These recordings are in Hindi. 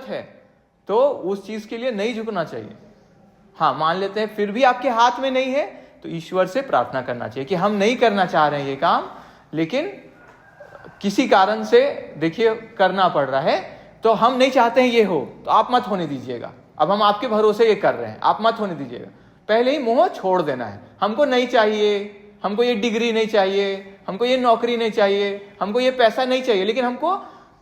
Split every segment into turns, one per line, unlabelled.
है तो उस चीज के लिए नहीं झुकना चाहिए। हाँ, मान लेते हैं फिर भी आपके हाथ में नहीं है तो ईश्वर से प्रार्थना करना चाहिए कि हम नहीं करना चाह रहे हैं ये काम, लेकिन किसी कारण से देखिए करना पड़ रहा है, तो हम नहीं चाहते हैं ये हो, तो आप मत होने दीजिएगा। अब हम आपके भरोसे ये कर रहे हैं, आप मत होने दीजिएगा। पहले ही मोह छोड़ देना है। हमको नहीं चाहिए, हमको ये डिग्री नहीं चाहिए, हमको ये नौकरी नहीं चाहिए, हमको ये पैसा नहीं चाहिए, लेकिन हमको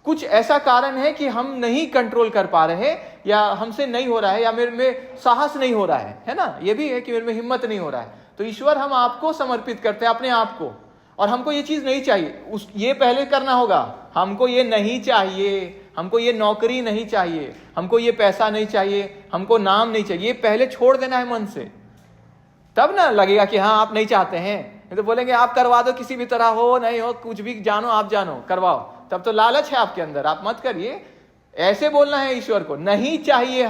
कुछ ऐसा कारण है कि हम नहीं कंट्रोल कर पा रहे, या हमसे नहीं हो रहा है, या मेरे में साहस नहीं हो रहा है ना, ये भी है कि मेरे में हिम्मत नहीं हो रहा है। तो ईश्वर हम आपको समर्पित करते हैं, अपने आप को, और हमको ये चीज नहीं चाहिए, ये पहले करना होगा। हमको ये नहीं चाहिए, हमको ये नौकरी नहीं चाहिए, हमको ये पैसा नहीं चाहिए, हमको नाम नहीं चाहिए, ये पहले छोड़ देना है मन से। तब ना लगेगा कि हाँ आप नहीं चाहते हैं। नहीं तो बोलेंगे आप करवा दो किसी भी तरह, हो नहीं हो, कुछ भी जानो आप जानो, करवाओ। तब तो लालच है आपके अंदर, आप मत करिए। ऐसे बोलना है ईश्वर को, नहीं चाहिए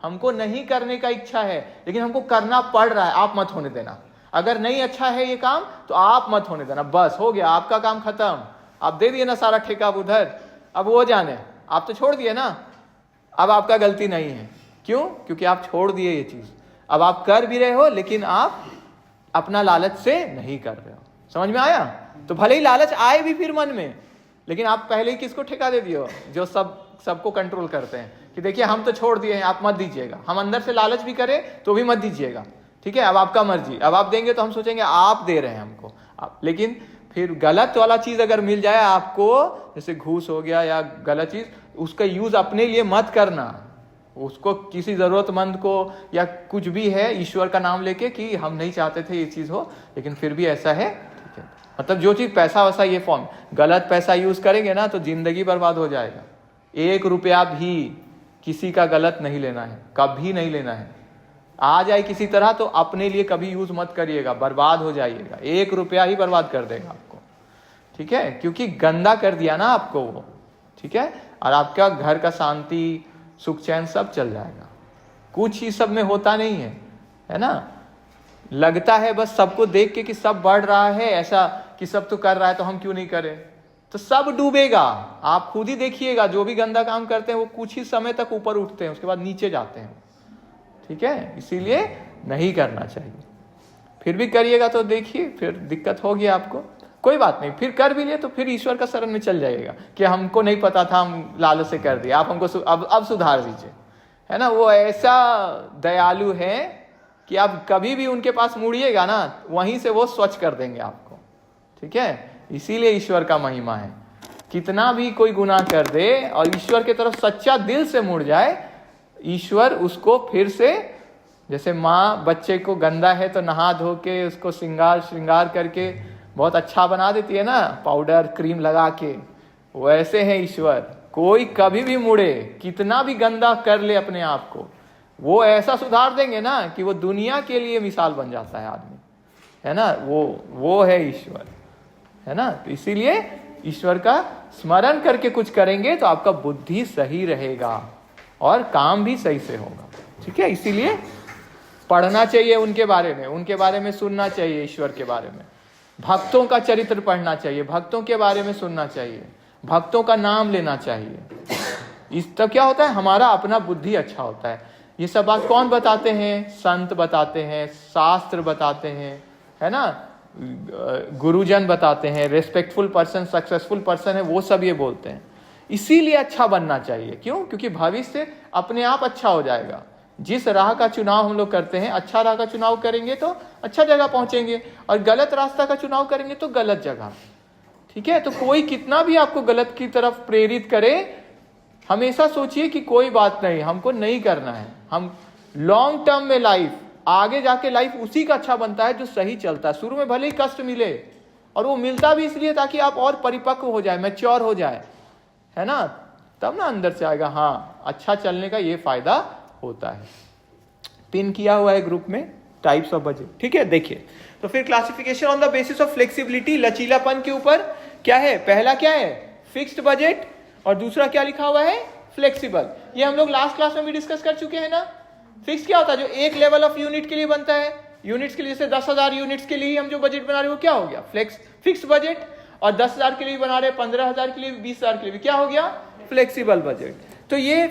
हमको नहीं करने का इच्छा है, लेकिन हमको करना पड़ रहा है, आप मत होने देना। अगर नहीं अच्छा है ये काम तो आप मत होने देना, बस हो गया, आपका काम खत्म। आप दे दिए ना सारा ठेका उधर, अब वो जाने, आप तो छोड़ दिए ना, अब आपका गलती नहीं है। क्यों? क्योंकि आप छोड़ दिए ये चीज। अब आप कर भी रहे हो, लेकिन आप अपना लालच से नहीं कर रहे हो। समझ में आया? तो भले ही लालच आए भी फिर मन में, लेकिन आप पहले ही किसको ठेका दे दिए हो? जो सबको कंट्रोल करते हैं कि देखिए हम तो छोड़ दिए हैं, आप मत दीजिएगा। हम अंदर से लालच भी करें तो भी मत दीजिएगा, ठीक है? अब आपका मर्जी, अब आप देंगे तो हम सोचेंगे आप दे रहे हैं हमको। लेकिन फिर गलत वाला चीज अगर मिल जाए आपको, जैसे घूस हो गया या गलत चीज, उसका यूज अपने लिए मत करना। उसको किसी जरूरतमंद को या कुछ भी है, ईश्वर का नाम लेके कि हम नहीं चाहते थे ये चीज हो, लेकिन फिर भी ऐसा है, ठीक है? मतलब जो चीज पैसा वैसा ये फॉर्म, गलत पैसा यूज करेंगे ना तो जिंदगी बर्बाद हो जाएगा। 1 रुपया भी किसी का गलत नहीं लेना है, कभी नहीं लेना है। आ जाए किसी तरह तो अपने लिए कभी यूज मत करिएगा, बर्बाद हो जाइएगा। 1 रुपया ही बर्बाद कर देगा आपको, ठीक है? क्योंकि गंदा कर दिया ना आपको वो, ठीक है? और आपका घर का शांति सुख चैन सब चल जाएगा। कुछ ही सब में होता नहीं है ना? लगता है बस सबको देख के कि सब बढ़ रहा है, ऐसा कि सब तो कर रहा है तो हम क्यों नहीं करें, तो सब डूबेगा। आप खुद ही देखिएगा, जो भी गंदा काम करते हैं वो कुछ ही समय तक ऊपर उठते हैं, उसके बाद नीचे जाते हैं, ठीक है? इसीलिए नहीं करना चाहिए। फिर भी करिएगा तो देखिए फिर दिक्कत होगी आपको, कोई बात नहीं। फिर कर भी लिए तो फिर ईश्वर का शरण में चल जाइएगा कि हमको नहीं पता था, हम लालच से कर दिया, आप हमको अब सुधार दीजिए, है ना? वो ऐसा दयालु है कि आप कभी भी उनके पास मुड़िएगा ना, वहीं से वो स्वच्छ कर देंगे आपको, ठीक है? इसीलिए ईश्वर का महिमा है। कितना भी कोई गुनाह कर दे और ईश्वर की तरफ सच्चा दिल से मुड़ जाए, ईश्वर उसको फिर से, जैसे माँ बच्चे को गंदा है तो नहा धो के उसको श्रृंगार करके बहुत अच्छा बना देती है ना, पाउडर क्रीम लगा के, वैसे है ईश्वर। कोई कभी भी मुड़े, कितना भी गंदा कर ले अपने आप को, वो ऐसा सुधार देंगे ना कि वो दुनिया के लिए मिसाल बन जाता है आदमी, है ना? वो है ईश्वर, है ना? तो इसीलिए ईश्वर का स्मरण करके कुछ करेंगे तो आपका बुद्धि सही रहेगा और काम भी सही से होगा, ठीक है? इसीलिए पढ़ना चाहिए उनके बारे में सुनना चाहिए, ईश्वर के बारे में, भक्तों का चरित्र पढ़ना चाहिए, भक्तों के बारे में सुनना चाहिए, भक्तों का नाम लेना चाहिए। इस तब क्या होता है, हमारा अपना बुद्धि अच्छा होता है। ये सब बात कौन बताते हैं? संत बताते हैं, शास्त्र बताते हैं, है ना? गुरुजन बताते हैं, रेस्पेक्टफुल पर्सन, सक्सेसफुल पर्सन है, वो सब ये बोलते हैं। इसीलिए अच्छा बनना चाहिए। क्यों? क्योंकि भविष्य अपने आप अच्छा हो जाएगा। जिस राह का चुनाव हम लोग करते हैं, अच्छा राह का चुनाव करेंगे तो अच्छा जगह पहुंचेंगे, और गलत रास्ता का चुनाव करेंगे तो गलत जगह, ठीक है? तो कोई कितना भी आपको गलत की तरफ प्रेरित करे, हमेशा सोचिए कि कोई बात नहीं, हमको नहीं करना है। हम लॉन्ग टर्म में लाइफ, आगे जाके लाइफ उसी का अच्छा बनता है जो सही चलता है। शुरू में भले ही कष्ट मिले, और वो मिलता भी इसलिए ताकि आप और परिपक्व हो जाए, मैच्योर हो जाए, है ना? तब ना अंदर से आएगा हाँ अच्छा चलने का ये फायदा होता है। पिन किया हुआ है ग्रुप में टाइप्स ऑफ बजट, ठीक है? देखिए तो फिर classification on the basis of flexibility, लचीलापन के ऊपर क्या है? पहला क्या है? फिक्स्ड बजट, और दूसरा क्या लिखा हुआ है? फ्लेक्सिबल। ये हम लोग लास्ट क्लास में भी डिस्कस कर चुके हैं ना। फिक्स क्या होता है? जो एक लेवल ऑफ यूनिट के लिए बनता है, यूनिट्स के लिए, जैसे 10,000 यूनिट्स के लिए हम जो बजट बना रहे हैं वो क्या हो गया? Fix budget. और 10,000 के लिए बना रहे, 15,000 के लिए, 20,000 के लिए भी क्या हो गया? Flexible budget. तो ये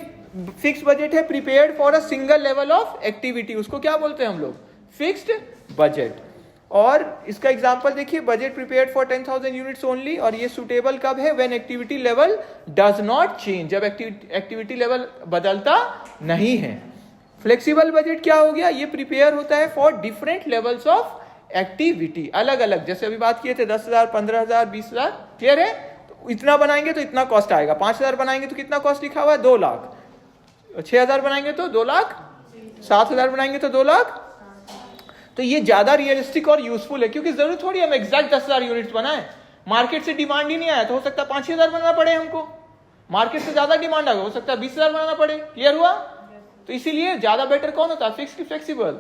फिक्स बजट है prepared for a single level of activity, उसको क्या बोलते हैं हम लोग, फिक्स्ड बजट। और इसका एग्जांपल देखिए, budget prepared for 10,000 units only, और ये सुटेबल कब है, when activity level does not change, जब एक्टिविटी लेवल बदलता नहीं है। फ्लेक्सिबल बजट क्या हो गया, ये प्रिपेयर होता है for different levels of activity, अलग अलग, जैसे अभी बात किए थे 10,000, 15,000, 20,000, क्लियर है। तो इतना बनाएंगे तो इतना कॉस्ट आएगा, 5,000 बनाएंगे तो कितना कॉस्ट लिखा हुआ है, 2 लाख, 6,000 बनाएंगे तो 2 लाख, 7,000 बनाएंगे तो 2 लाख। तो ये ज्यादा रियलिस्टिक और यूजफुल है, क्योंकि जरूर थोड़ी हम एग्जैक्ट 10,000 यूनिट्स बनाए, मार्केट से डिमांड ही नहीं आया तो हो सकता है 5,000 बनाना पड़े हमको, मार्केट से ज्यादा डिमांड आ गया हो सकता है 20,000 बनाना पड़े, क्लियर हुआ। तो इसीलिए ज्यादा बेटर कौन होता है, फिक्स की फ्लेक्सिबल,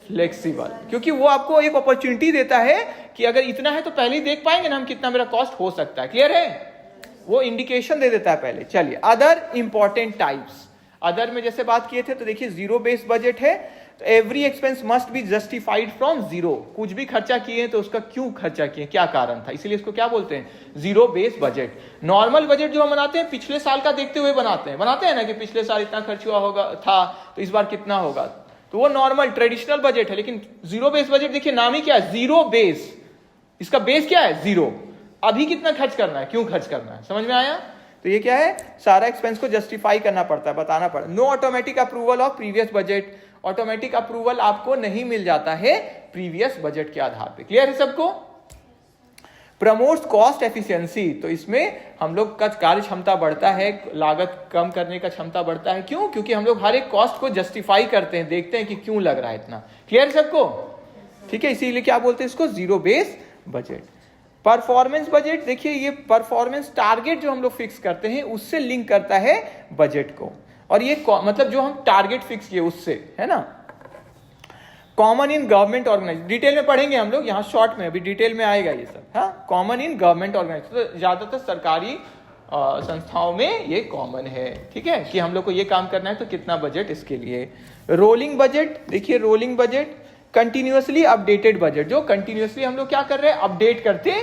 फ्लेक्सिबल, क्योंकि वो आपको एक अपॉर्चुनिटी देता है कि अगर इतना है तो पहले ही देख पाएंगे ना हम कितना मेरा कॉस्ट हो सकता है, क्लियर है, वो इंडिकेशन दे देता है पहले। चलिए अदर इंपॉर्टेंट टाइप्स, अदर में जैसे बात किए थे तो देखिए जीरो बेस्ड बजट है, तो every expense must be justified from zero, कुछ भी खर्चा किए तो उसका क्यों खर्चा किए, क्या कारण था, इसीलिए इसको क्या बोलते हैं, zero based budget. Normal budget जो हम बनाते हैं पिछले साल का देखते हुए बनाते हैं ना, कि पिछले साल इतना खर्च हुआ होगा था तो इस बार कितना होगा, तो वो नॉर्मल ट्रेडिशनल बजट है। लेकिन जीरो बेस बजट देखिए नाम ही क्या है, जीरो बेस, इसका बेस क्या है, जीरो, अभी कितना खर्च करना है, क्यों खर्च करना है, समझ में आया। तो ये क्या है, सारा एक्सपेंस को जस्टिफाई करना पड़ता है, बताना पड़ता है। No automatic approval of previous budget, automatic approval आपको नहीं मिल जाता है प्रीवियस बजट के आधार पे, क्लियर है सबको। प्रमोट्स कॉस्ट एफिशिएंसी, तो इसमें हम लोग का कार्य क्षमता बढ़ता है, लागत कम करने का क्षमता बढ़ता है, क्यों, क्योंकि हम लोग हर एक कॉस्ट को जस्टिफाई करते हैं, देखते हैं कि क्यों लग रहा है इतना, क्लियर है सबको, ठीक है। इसीलिए क्या बोलते हैं इसको, zero base budget. Performance budget, देखिए ये परफॉर्मेंस टारगेट जो हम लोग फिक्स करते हैं उससे लिंक करता है बजट को, और ये मतलब जो हम टारगेट फिक्स किए उससे, है ना। Common in government organisation, detail में पढ़ेंगे हम लोग, यहाँ शॉर्ट में, अभी डिटेल में आएगा ये सब, हाँ। कॉमन इन गवर्नमेंट ऑर्गेनाइजेशन, तो ज्यादातर सरकारी संस्थाओं में ये कॉमन है, ठीक है, कि हम लोग को ये काम करना है तो कितना बजट इसके लिए। रोलिंग बजट, देखिए rolling budget, continuously updated budget, जो कंटिन्यूअसली हम लोग क्या कर रहे हैं, अपडेट करते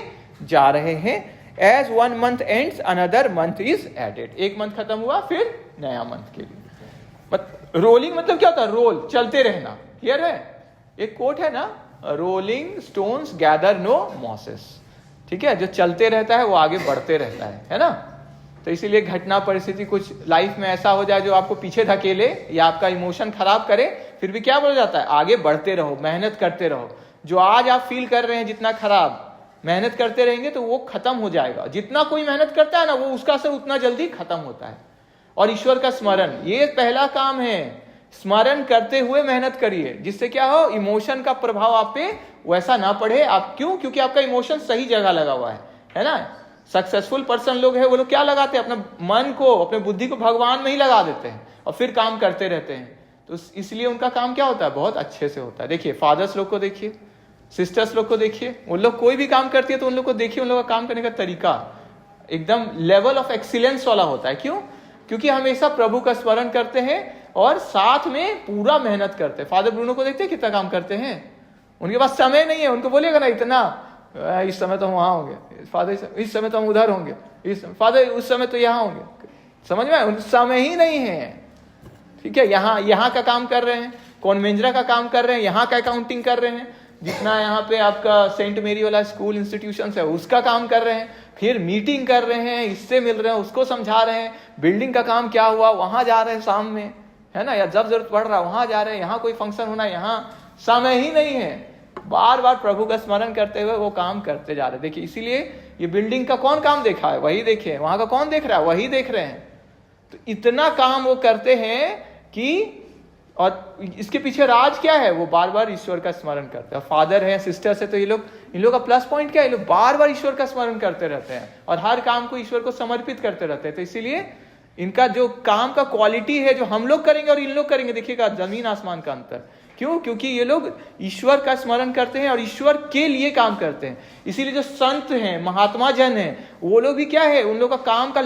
जा रहे हैं। As one month ends another month is added, एक मंथ खत्म हुआ फिर नया मंथ के लिए। रोलिंग मतलब क्या होता है, रोल, चलते रहना, क्लियर है। एक कोट है ना, rolling stones gather no mosses, ठीक है, जो चलते रहता है वो आगे बढ़ते रहता है ना। तो इसीलिए घटना परिस्थिति कुछ लाइफ में ऐसा हो जाए जो आपको पीछे धकेले या आपका इमोशन खराब करे, फिर भी क्या बोला जाता है, आगे बढ़ते रहो, मेहनत करते रहो। जो आज आप फील कर रहे हैं जितना खराब, मेहनत करते रहेंगे तो वो खत्म हो जाएगा। जितना कोई मेहनत करता है ना, वो उसका असर उतना जल्दी खत्म होता है। और ईश्वर का स्मरण, ये पहला काम है, स्मरण करते हुए मेहनत करिए, जिससे क्या हो, इमोशन का प्रभाव आप पे वैसा ना पड़े। आप क्यों, क्योंकि आपका इमोशन सही जगह लगा हुआ है ना। सक्सेसफुल पर्सन लोग है, वो लोग क्या लगाते हैं, अपना मन को, अपने बुद्धि को भगवान में ही लगा देते हैं और फिर काम करते रहते हैं। तो इसलिए उनका काम क्या होता है, बहुत अच्छे से होता है। देखिए फादर्स लोग को देखिए, सिस्टर्स लोग को देखिए, उन लोग कोई भी काम करती है तो उन लोग को देखिए, उन लोग का काम करने का तरीका एकदम लेवल ऑफ एक्सीलेंस वाला होता है। क्यों, क्योंकि हमेशा प्रभु का स्मरण करते हैं और साथ में पूरा मेहनत करते हैं। फादर ब्रूनो को देखते हैं कितना काम करते हैं, उनके पास समय नहीं है, उनको बोलिएगा ना इतना, इस समय तो हम वहां होंगे, फादर इस समय तो हम उधर होंगे, इस फादर उस समय तो यहाँ होंगे, समझ में, उन समय ही नहीं है, ठीक है। यहाँ का काम कर रहे हैं, कॉन्वेंजरा का काम कर रहे हैं, यहाँ का अकाउंटिंग कर रहे हैं, जितना यहाँ पे आपका सेंट मेरी वाला स्कूल इंस्टीट्यूशन है उसका काम कर रहे हैं, फिर मीटिंग कर रहे हैं, इससे मिल रहे हैं, उसको समझा रहे हैं, बिल्डिंग का काम क्या हुआ वहां जा रहे हैं शाम में, है ना, या जब जरूरत पड़ रहा है वहां जा रहे हैं, यहाँ कोई फंक्शन होना है, यहाँ समय ही नहीं है। बार बार प्रभु का स्मरण करते हुए वो काम करते जा रहे हैं। देखिए इसीलिए ये बिल्डिंग का कौन काम देखा है, वही देखे, वहां का कौन देख रहा है, वही देख रहे हैं। तो इतना काम वो करते हैं कि, और इसके पीछे राज क्या है, वो बार बार ईश्वर का स्मरण करते हैं। फादर है, सिस्टर्स है, तो ये लोग, इन लोग का प्लस पॉइंट क्या है, ये लोग बार बार ईश्वर का स्मरण करते रहते हैं और हर काम को ईश्वर को समर्पित करते रहते हैं। तो इसीलिए इनका जो काम का क्वालिटी है, जो हम लोग करेंगे और इन लोग करेंगे, देखिएगा जमीन आसमान का अंतर। क्यों, क्योंकि ये लोग ईश्वर का स्मरण करते हैं और ईश्वर के लिए काम करते हैं। इसीलिए जो संत हैं, महात्मा जन हैं, वो लोग भी क्या है, उन लोग का काम का